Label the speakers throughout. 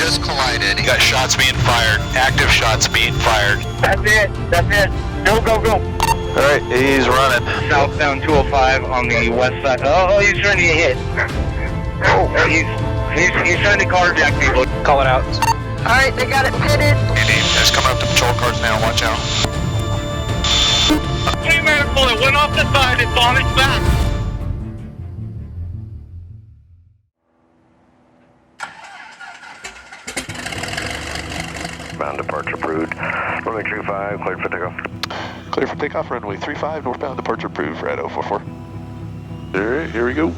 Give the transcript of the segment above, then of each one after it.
Speaker 1: just collided. You got shots being fired, active shots being fired.
Speaker 2: That's it. Go.
Speaker 1: All right, he's running.
Speaker 2: Southbound 205 on the west side. Oh, he's trying to get hit. Oh, he's trying to carjack people.
Speaker 1: Call it out.
Speaker 3: All right, they got it pitted.
Speaker 1: Andy, it's coming up to patrol cars now. Watch out.
Speaker 2: Two-man bullet went off the side. It's on its back.
Speaker 4: Bound departure approved. Runway 35, cleared for takeoff.
Speaker 5: Clear for takeoff, runway 35, northbound departure approved, Rado 44. All right, here we go.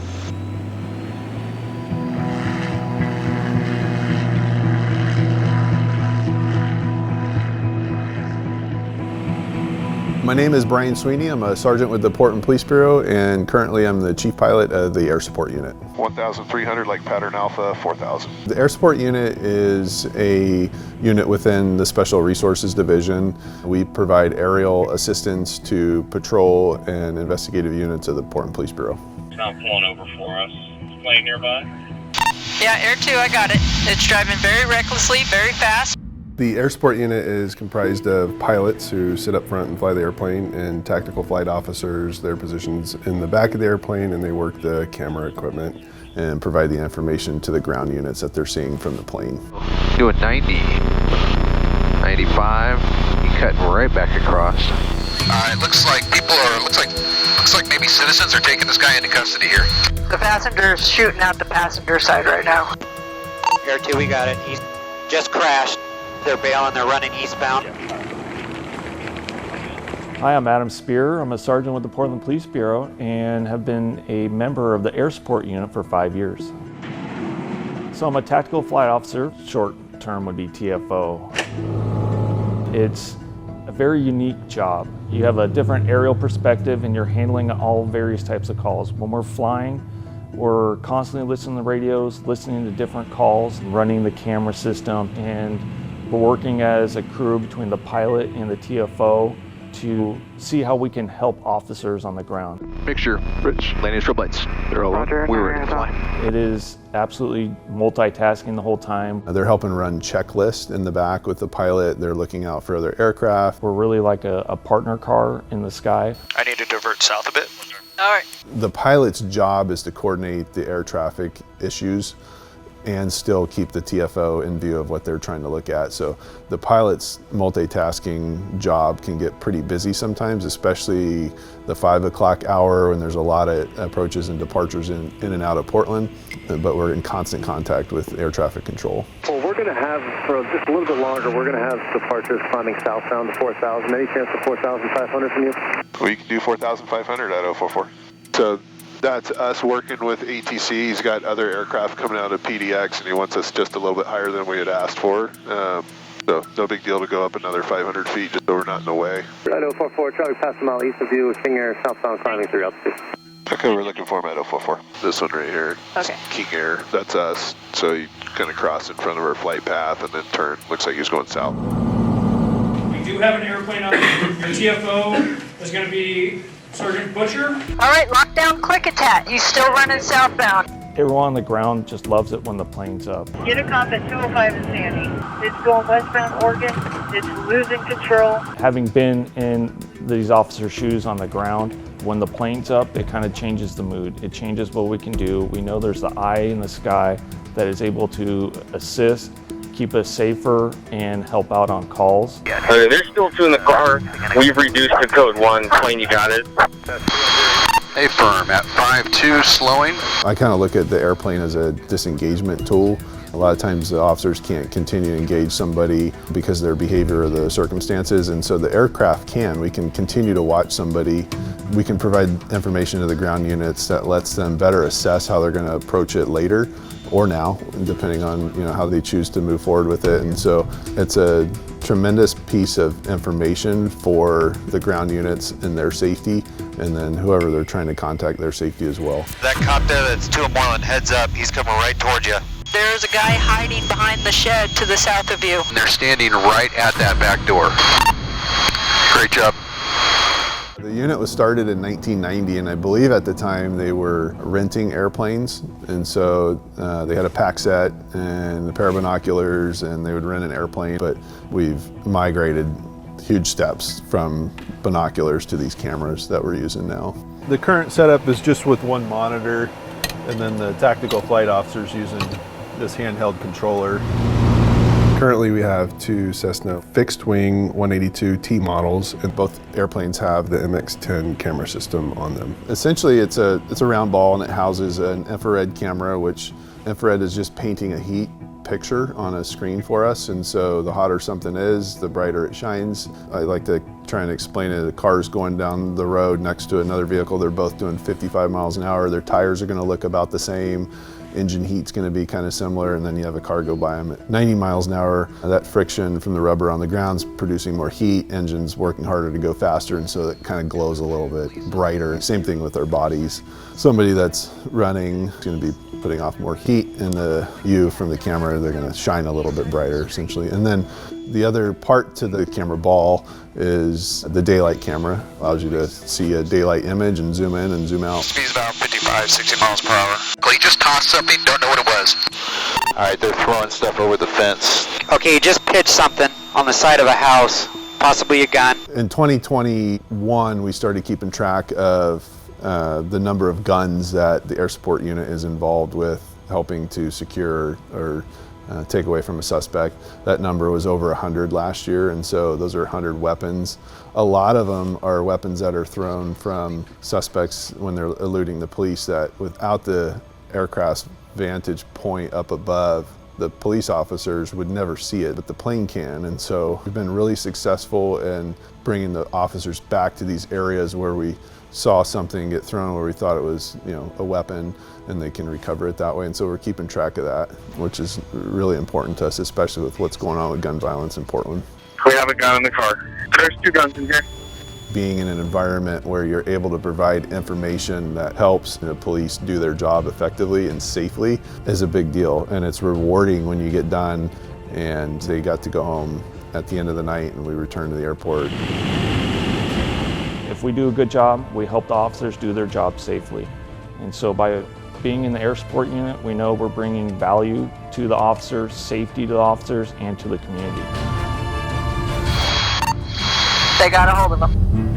Speaker 6: My name is Brian Sweeney. I'm a sergeant with the Portland Police Bureau, and currently I'm the chief pilot of the Air Support Unit.
Speaker 5: 1,300 like pattern alpha, 4,000.
Speaker 6: The Air Support Unit is a unit within the Special Resources Division. We provide aerial assistance to patrol and investigative units of the Portland Police Bureau.
Speaker 2: It's not pulling over for us. Plane nearby.
Speaker 3: Yeah, Air 2, I got it. It's driving very recklessly, very fast.
Speaker 6: The Air Support Unit is comprised of pilots who sit up front and fly the airplane, and tactical flight officers. Their positions in the back of the airplane, and they work the camera equipment and provide the information to the ground units that they're seeing from the plane.
Speaker 7: Doing 90, 95, you cut right back across.
Speaker 1: It looks like looks like maybe citizens are taking this guy into custody here.
Speaker 3: The passenger's shooting out the passenger side right now.
Speaker 8: Air 2, we got it. He just crashed. They're bailing, they're running eastbound.
Speaker 9: Hi, I'm Adam Spear. I'm a sergeant with the Portland Police Bureau and have been a member of the Air Support Unit for 5 years. So I'm a tactical flight officer. Short term would be TFO. It's a very unique job. You have a different aerial perspective and you're handling all various types of calls. When we're flying, we're constantly listening to radios, listening to different calls, running the camera system, and we're working as a crew between the pilot and the TFO to see how we can help officers on the ground.
Speaker 7: Mixture, Rich, landing strobe lights. They're all on. We're ready to fly.
Speaker 9: It is absolutely multitasking the whole time.
Speaker 6: They're helping run checklists in the back with the pilot. They're looking out for other aircraft.
Speaker 9: We're really like a partner car in the sky.
Speaker 1: I need to divert south a bit.
Speaker 3: All right.
Speaker 6: The pilot's job is to coordinate the air traffic issues and still keep the TFO in view of what they're trying to look at. So the pilot's multitasking job can get pretty busy sometimes, especially the 5 o'clock hour when there's a lot of approaches and departures in and out of Portland, but we're in constant contact with air traffic control.
Speaker 4: Well, we're going to have, for just a little bit longer, we're going to have departures climbing southbound to 4,000. Any chance of 4,500 from you?
Speaker 5: We can do 4,500 at 044. So that's us working with ATC. He's got other aircraft coming out of PDX, and he wants us just a little bit higher than we had asked for. So no big deal to go up another 500 feet just so we're not in the way.
Speaker 4: At 044, Charlie, past a mile east of you, King Air, southbound climbing through altitude.
Speaker 5: Okay, we're looking for him at 044. This one right here.
Speaker 3: Okay.
Speaker 5: King Air, that's us. So you kind of cross in front of our flight path and then turn. Looks like he's going south.
Speaker 10: We do have an airplane on the TFO. Is going to be Sergeant Butcher.
Speaker 3: All right, lock down quick attack. He's still running southbound.
Speaker 9: Everyone on the ground just loves it when the plane's up.
Speaker 11: Get a comp at 205 in Sandy. It's going westbound Oregon. It's losing control.
Speaker 9: Having been in these officers' shoes on the ground, when the plane's up, it kind of changes the mood. It changes what we can do. We know there's the eye in the sky that is able to assist, keep us safer, and help out on calls.
Speaker 2: There's still two in the car. We've reduced to code 1. Plane, you got it.
Speaker 1: Hey, firm at 5-2, slowing.
Speaker 6: I kind of look at the airplane as a disengagement tool. A lot of times the officers can't continue to engage somebody because of their behavior or the circumstances, and so the aircraft can. We can continue to watch somebody. We can provide information to the ground units that lets them better assess how they're going to approach it later or now, depending on how they choose to move forward with it. And so it's a tremendous piece of information for the ground units and their safety, and then whoever they're trying to contact, their safety as well.
Speaker 1: That cop there that's 2 and 1, heads up. He's coming right towards you.
Speaker 3: There's a guy hiding behind the shed to the south of you.
Speaker 1: And they're standing right at that back door. Great job.
Speaker 6: The unit was started in 1990, and I believe at the time they were renting airplanes, and so they had a pack set and a pair of binoculars, and they would rent an airplane. But we've migrated huge steps from binoculars to these cameras that we're using now. The current setup is just with one monitor, and then the tactical flight officer's using this handheld controller. Currently we have two Cessna fixed wing 182T models, and both airplanes have the MX-10 camera system on them. Essentially it's a round ball, and it houses an infrared camera, which infrared is just painting a heat picture on a screen for us, and so the hotter something is, the brighter it shines. I like to try and explain it. The car's going down the road next to another vehicle. They're both doing 55 miles an hour. Their tires are going to look about the same. Engine heat's going to be kind of similar, and then you have a car go by them at 90 miles an hour. That friction from the rubber on the ground's producing more heat. Engine's working harder to go faster, and so it kind of glows a little bit brighter. Same thing with our bodies. Somebody that's running is going to be putting off more heat, and the view from the camera, they're going to shine a little bit brighter, essentially. And then the other part to the camera ball is the daylight camera. Allows you to see a daylight image and zoom in and zoom out.
Speaker 1: Speed's about 55, 60 miles per hour. He just tossed something, don't know what it was.
Speaker 7: All right, they're throwing stuff over the fence.
Speaker 8: Okay, you just pitched something on the side of a house, possibly a gun.
Speaker 6: In 2021, we started keeping track of the number of guns that the air support unit is involved with helping to secure or take away from a suspect. That number was over 100 last year, and so those are 100 weapons. A lot of them are weapons that are thrown from suspects when they're eluding the police, that without the aircraft's vantage point up above, the police officers would never see it, but the plane can. And so we've been really successful in bringing the officers back to these areas where we saw something get thrown, where we thought it was, a weapon, and they can recover it that way. And so we're keeping track of that, which is really important to us, especially with what's going on with gun violence in Portland.
Speaker 2: We have a gun in the car. There's two guns in here.
Speaker 6: Being in an environment where you're able to provide information that helps the police do their job effectively and safely is a big deal. And it's rewarding when you get done and they got to go home at the end of the night and we return to the airport.
Speaker 9: If we do a good job, we help the officers do their job safely. And so by being in the air support unit, we know we're bringing value to the officers, safety to the officers, and to the community.
Speaker 3: They got a hold of them.